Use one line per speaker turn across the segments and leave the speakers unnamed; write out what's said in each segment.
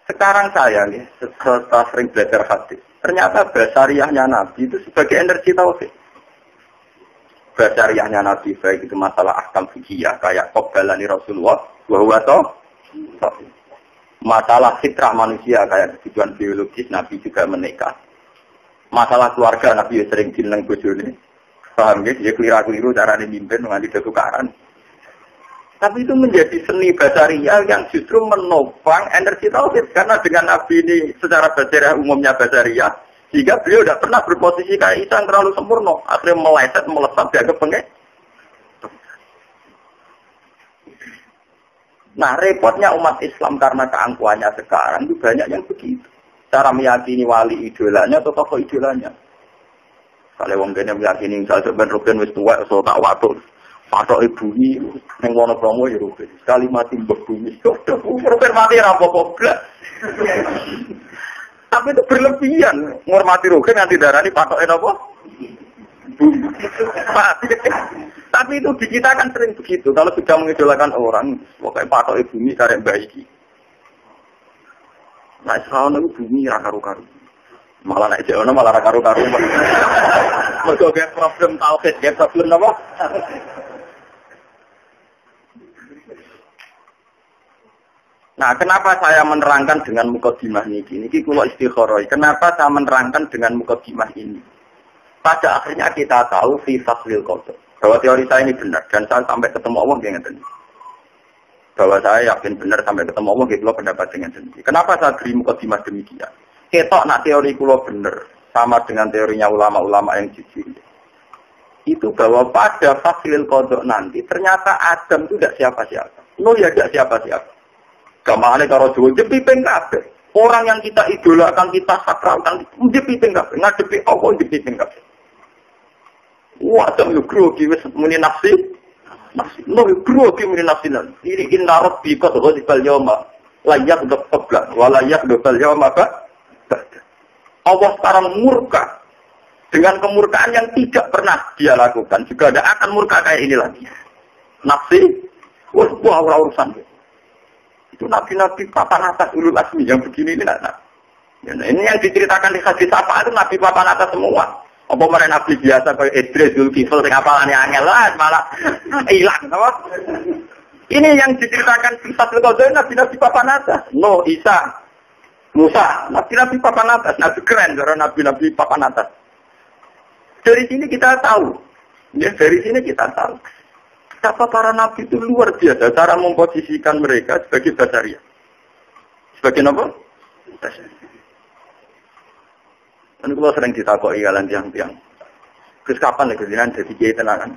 Sekarang saya nih, setelah sering belajar hadis, ternyata basariahnya Nabi itu sebagai energi tauhid. Basariahnya Nabi baik itu masalah ahkam fikih kayak qobbalani Rasulullah, bahwa masalah fitrah manusia kayak kebutuhan biologis Nabi juga menikah. Masalah keluarga Nabi sering dineng bojone. Paham ya? Dia keliru-keliru carane mimpin nganti tukaran. Tapi itu menjadi seni basariah yang justru menopang energi tauhid karena dengan Nabi ini secara basariah umumnya basariah, sehingga beliau tidak pernah berposisi kayak Isa yang terlalu sempurna, akhirnya meleset, melesat dianggap pengen. Nah, repotnya umat Islam karena keangkuhannya sekarang itu banyak yang begitu. Cara meyakini wali idolanya atau tokoh idolanya. Kalau wong kene meyakini misalnya ben Ruben wis tuwa so tak watuk. Patok bumi ning Wonopromo ya Ruben. Sekali mati mbok bumi. Ruben mati ra apa-apa blas. Tapi itu berlebihan. Ngormati Ruben nanti darani patoke napa? Bumi. Tapi itu di kita kan sering begitu. Kalau sudah mengidolakan orang, pokoknya patoke bumi karek baiki. Nah, sekarang itu bumi ra karu-karu. Malah naik jono malah ra karu-karu. Mergo ge problem tauhid, ge problem apa? Nah, kenapa saya menerangkan dengan mukadimah ini? Ini kula istikharah. Kenapa saya menerangkan dengan mukadimah ini? Pada akhirnya kita tahu fi faslil qadar. Bahwa teori saya ini benar dan saya sampai ketemu Allah dengan ini. Bahwa saya yakin benar sampai ketemu Allah gitu pendapat dengan ini. Kenapa saya beri mukadimah demikian? Ketok nak teori kula benar sama dengan teorinya ulama-ulama yang jujur. Itu bahwa pada faslil qadar nanti ternyata Adam itu tidak siapa-siapa. Nuh ya tidak siapa-siapa. Gamane karo Jawa jepiping kabeh. Orang yang kita idolakan, kita sakralkan, jepiping kabeh. Ngadepi Allah jepiping kabeh. Wah, jam yo grogi wis muni nafsi. Nafsi. No grogi muni nafsi. Ini inna rabbika ghadibal yawma. Layak do qabla wa layak do bal yawma ba. Allah sekarang murka dengan kemurkaan yang tidak pernah dia lakukan. Juga tidak akan murka kayak ini lagi. Nafsi. Wah, urusan. Itu nabi-nabi papan atas ulul asmi yang begini ini nak. Ya, ini yang diceritakan di hadis apa itu nabi papan atas semua. Apa mereka nabi biasa kayak Idris, Zulkifl, sing apalane angel lah malah hilang, apa? Ini yang diceritakan di Fathul Qadir nabi-nabi papan atas. No, Isa, Musa, nabi-nabi papan atas, nabi keren karena nabi-nabi papan atas. Dari sini kita tahu. Ya, dari sini kita tahu. Betapa para nabi itu luar biasa cara memposisikan mereka sebagai basariah. Sebagai apa? Basariah. Dan kalau sering ditakoki kalian tiang-tiang. Terus kapan lagi jenengan jadi kiai tenanan?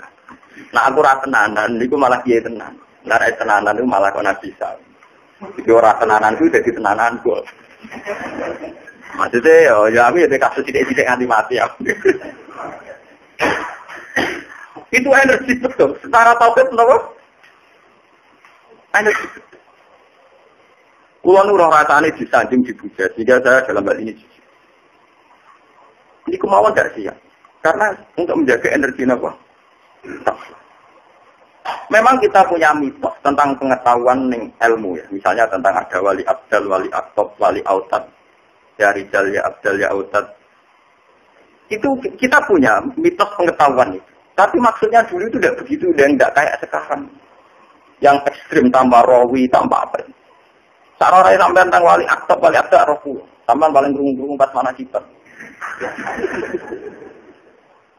Nah aku ora tenanan, niku malah kiai tenan. Nah ora tenanan itu malah kok nabi bisa. Jadi ora tenanan itu jadi tenanan kok. Maksudnya ya aku ya kasus tidak nganti mati ya. Itu energi betul. Secara tauhid kenapa? Energi. Kulo nu roh rasane disanjung dipuja, sehingga saya dalam hal ini jujur. Ini kemauan dari siap. Karena untuk menjaga energi apa? Memang kita punya mitos tentang pengetahuan ning ilmu ya. Misalnya tentang ada wali abdal, wali aktop, wali autad. Ya rijal, ya abdal, ya autad. Itu kita punya mitos pengetahuan itu. Tapi maksudnya dulu itu tidak begitu, dan tidak kayak sekarang. Yang ekstrim tambah rawi, tambah apa. Sarah sampai tentang wali aktab rohku. Sampai paling kerungu-kerungu pas mana kita.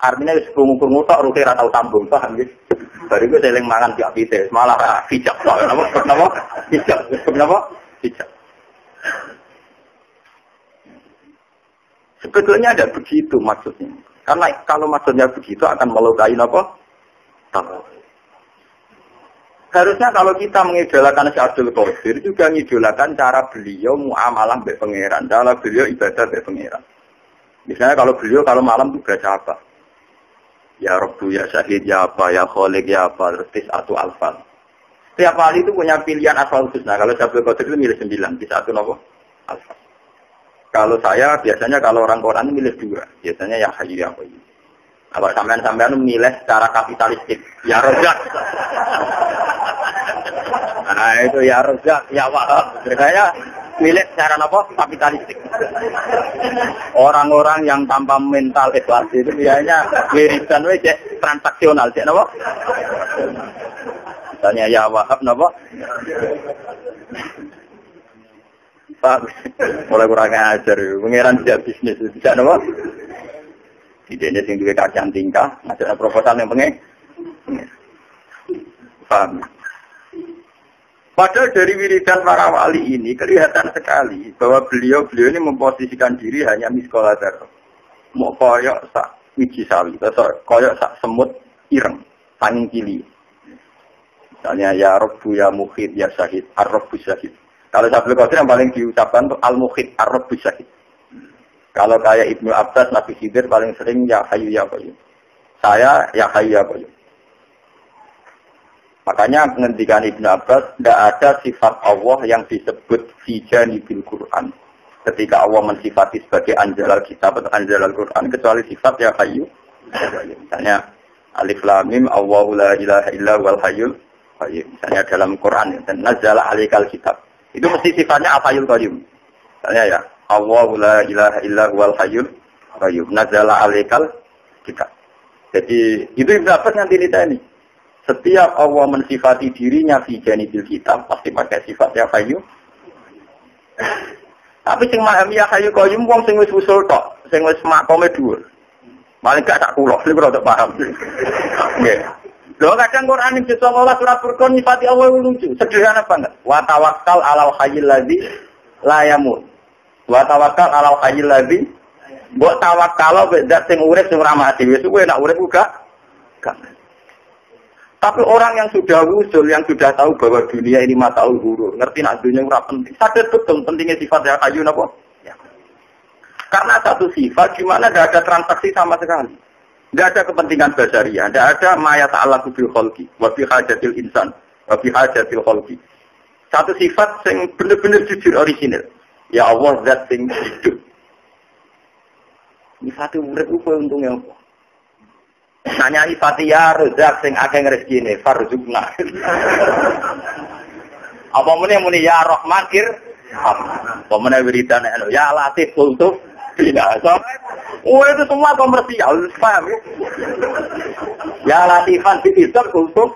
Artinya kerungu-kerungu tak rugi ratau sambung, paham gitu. Baru itu seling mangan tiap pite, malah hijab. Kenapa? Hijab. Kenapa? Hijab. Sebetulnya ada begitu maksudnya. Karena kalau maksudnya begitu akan melukai apa? Tahu. Harusnya kalau kita mengidolakan Syekh Abdul Qadir juga mengidolakan cara beliau muamalah mbek pangeran, cara beliau ibadah mbek pangeran. Misalnya kalau beliau kalau malam itu baca apa? Ya Rabbu, ya Syahid, ya apa, ya Khaliq, ya apa, terus atau alfal. Setiap kali itu punya pilihan asal husna. Kalau Syekh Abdul Qadir itu milih 9, bisa satu apa? Alfal. Kalau saya biasanya kalau orang Quran milih 2, biasanya ya Hayyu ya Qayyum. Kalau sampean milih secara kapitalistik, ya Razzaq. Nah itu ya Razzaq, ya Wahhab. Saya milik secara apa? Kapitalistik. Orang-orang yang tanpa mental ikhlas itu biasanya wiridan wis transaksional, cek napa? Misalnya ya Wahab napa? Pak, mulai kurang ajar, pengiran tidak bisnis, bisa napa? Tidak ada yang duwe kajian tingkah, ada proposal yang pengen. Paham? Padahal dari wiridan para wali ini kelihatan sekali bahwa beliau ini memposisikan diri hanya miskola dzarrah. Mau koyok sak wiji sawi, koyok sak semut ireng, tanging kili. Misalnya ya Rabbu ya Mukhid ya Syahid, Ar-Rabbu Syahid. Kalau Syaikhul Qadir yang paling diucapkan itu Al-Mukhid, Ar-Rabbu Syahid. Kalau kayak Ibnu Abbas, Nabi Khidir paling sering ya Hayyu ya Qayyum. Saya ya Hayyu ya Qayyum. Makanya menghentikan Ibnu Abbas, tidak ada sifat Allah yang disebut fi janibil Quran. Ketika Allah mensifati sebagai anjalal kitab atau anjalal Quran, kecuali sifat ya Hayyu. Misalnya Alif Lam Mim, Allahu la ilaha illa huwal hayyul qayyum. Misalnya dalam Quran, dan nazala alaikal kitab. Itu mesti sifatnya al-hayyul qayyum. Misalnya ya, Allahu la ilaha illa huwal hayyul qayyum. Nazala alaikal kitab. Jadi itu Ibnu Abbas nanti ini. Setiap Allah mensifati dirinya fi janibil kitab pasti pakai sifat ya hayyu. Tapi sing memahami ya hayyu qayyum wong sing wis usul tok, sing wis makome dhuwur. Paling gak tak kula, iki ora paham. Nggih. Lho kadang Quran ing 19 surat Furqan nyifati Allah lucu, sederhana banget. Wa tawakkal 'alal hayyil ladzi la yamut. Wa tawakkal 'alal hayyil ladzi mbok tawakkal zat sing urip sing ora mati. Wis kowe nek urip uga gak. Tapi orang yang sudah usul, yang sudah tahu bahwa dunia ini mataul ghurur, ngerti nak dunia ora penting. Sadar betul pentingnya sifat ya hayyu napa? Ya. Karena satu sifat di mana tidak ada transaksi sama sekali. Tidak ada kepentingan basaria, tidak ada maya ta'allaqu bil khalqi wa bi hajatil insan wa bi hajatil khalqi. Satu sifat yang benar-benar jujur original. Ya Allah zat sing hidup. Sifat urip ku untungnya apa? Nanya sifat ya Razzaq sing akeh rezekine farzukna. Apa muni ya Rahman apa muni wiridan ya Latif kultuf tidak. Itu semua komersial, paham ya? Ya Latifan dihisab kultuf.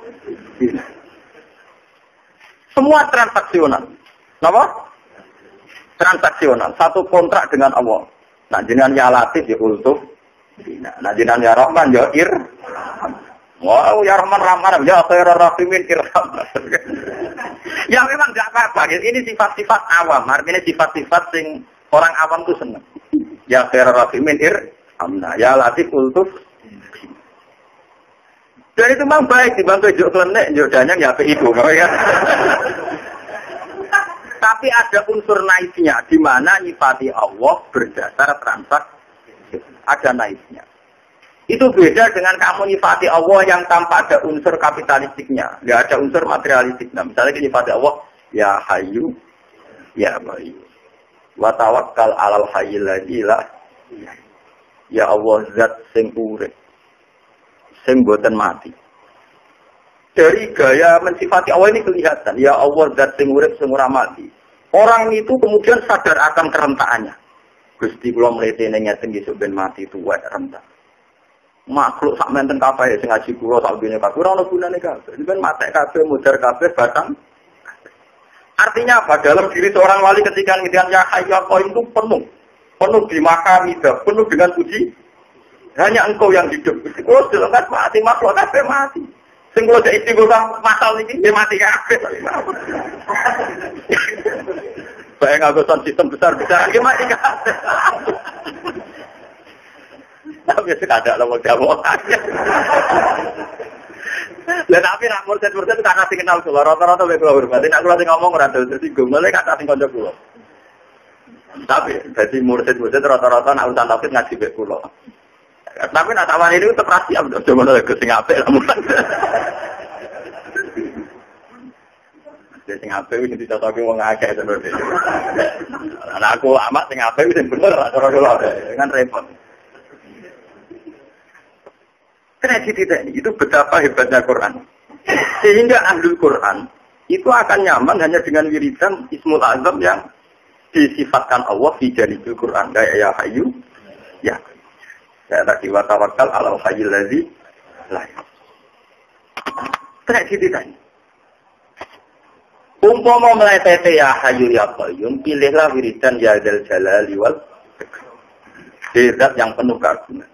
Semua transaksional. Apa? Transaksional. Satu kontrak dengan Allah. Nah, jenengan ya Latif ya kultuf. Nah, jenengan ya Rahman ya Wow, ya Rahman Rahman ya Khairur Rahimin irham. Ya memang enggak apa-apa. Ini sifat-sifat awam. Artinya sifat-sifat sing orang awam tuh senang. Ya Khairur Rahimin irhamna. Ya Latif kultuf. Dan itu memang baik dibantu juk klenek, juk danyang ya itu, ya. Tapi ada unsur naifnya di mana nyifati Allah berdasar transaksi. Ada naifnya. Itu beda dengan kamu nyifati Allah yang tanpa ada unsur kapitalistiknya. Tidak ada unsur materialistiknya. Misalnya nyifati Allah, ya Hayyu, ya Qayyum. Wa tawakkal 'alal hayyil ladzi la. Ya Allah zat sing urip. Sing boten mati. Dari gaya mensifati Allah ini kelihatan. Ya Allah zat sing urip sing ora mati. Orang itu kemudian sadar akan kerentaannya. Gusti kula mletene ngeten nggih ben mati tuwek rentan. Makhluk sak menten kabeh sing ngaji kula sak dunya kabeh ora ono gunane kabeh. Ben matek kabeh mudhar kabeh batang. Artinya apa? Dalam diri seorang wali ketika ngendikan ya hayyu ya qayyum itu penuh di makamidah, penuh dengan puji. Hanya engkau yang hidup. Kula delok mati makhluk kabeh mati. Sing kula jek istighosah masal niki nggih mati kabeh. Bayang agusan sistem besar-besar lagi mati kabeh. Tapi ada lho jawab aja. Lah tapi nak murtad-murtad karena sing kenal kula rata-rata wek kula hormati nek kula sing ngomong ora tersinggung malah kata sing kanca kula. Tapi dadi murtad-murtad rata-rata nak urusan tauhid ngaji wek kula. Tapi nak tawani itu tetep rahasia betul ngono lho sing apik lah mulai. Sing apik wis ditotoke wong akeh sebenarnya. Ana aku amat sing apik wis bener cara kula kan repot. Kredit itu betapa hebatnya Quran. Sehingga ahlul Quran itu akan nyaman hanya dengan wiridan Ismul Azam yang disifatkan Allah di janibil Quran kayak ya Hayyu ya. Ya tadi wa tawakkal 'alal hayyil ladzi la yamut. Terus ditanya. Umpama mletete ya Hayyu ya Qayyum, pilihlah wiridan ya Dzal Jalali wal Ikram yang penuh keagungan.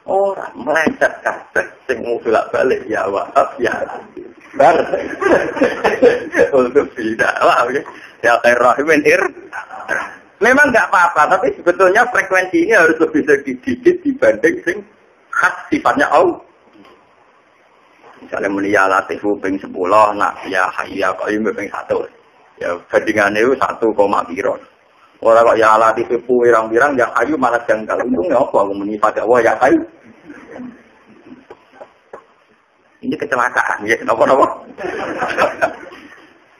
Orang melencet kabeh sing bolak-balik ya Wahab ya Bar. Untuk tidak lah ya Rahman memang enggak apa-apa, tapi sebetulnya frekuensi ini harus lebih sedikit dibanding sing khas sifatnya Allah. Misalnya muni ya Latifu ping 10, nak ya Hayya Qayyum ping 1. Ya bandingannya itu 1, piro. Orang kok ya Latifu pirang-pirang ya Hayyu malah janggal. Untungnya apa aku muni pada Allah ya Hayyu. Ini kecelakaan, ya kenapa-napa.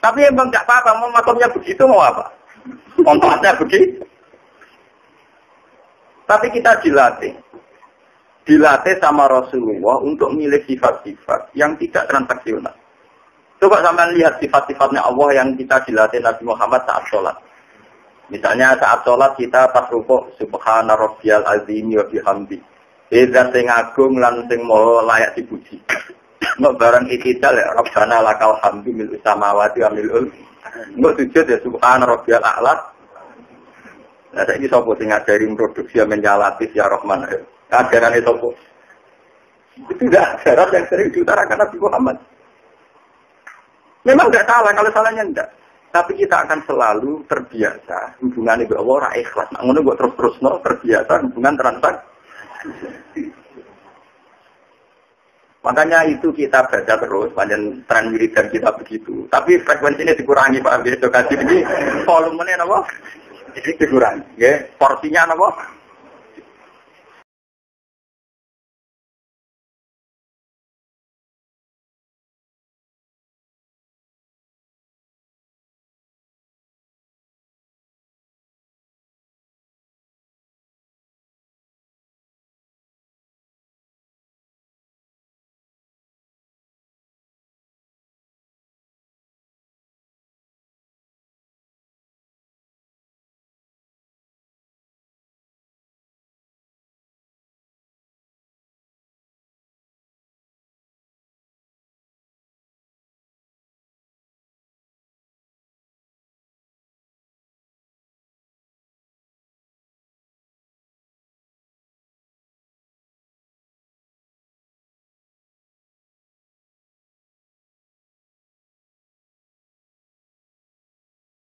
Tapi emang enggak apa-apa, mau makamnya begitu mau apa? Kontraknya begitu. Tapi kita dilatih sama Rasulullah untuk milih sifat-sifat yang tidak transaksional. Coba sampai lihat sifat-sifatnya Allah yang kita dilatih Nabi Muhammad saat sholat. Misalnya saat sholat kita pas rukuk subhana rabbiyal azim wa bihamdi. Beda sing agung lan sing maha layak dipuji. Nek barang iktidal ya Rabbana lakal hamdu mil samawati wa milul. Nek sujud ya subhana rabbiyal a'la. Nah saiki sapa sing ngajari produksi menyalatis ya Rahman. Ajaran itu kok. Itu dah ajaran yang sering diutarakan Nabi Muhammad. Memang tidak salah, kalau salahnya tidak. Tapi kita akan selalu terbiasa hubungan dengan Allah ora ikhlas. Nah, ngono kok terus-terus terbiasa hubungan transaksi. Makanya itu kita baca terus, panjang tren wiridan kita begitu. Tapi frekuensinya dikurangi Pak Edukasi ini volumenya apa? Ini dikurangi, ya. Porsinya apa?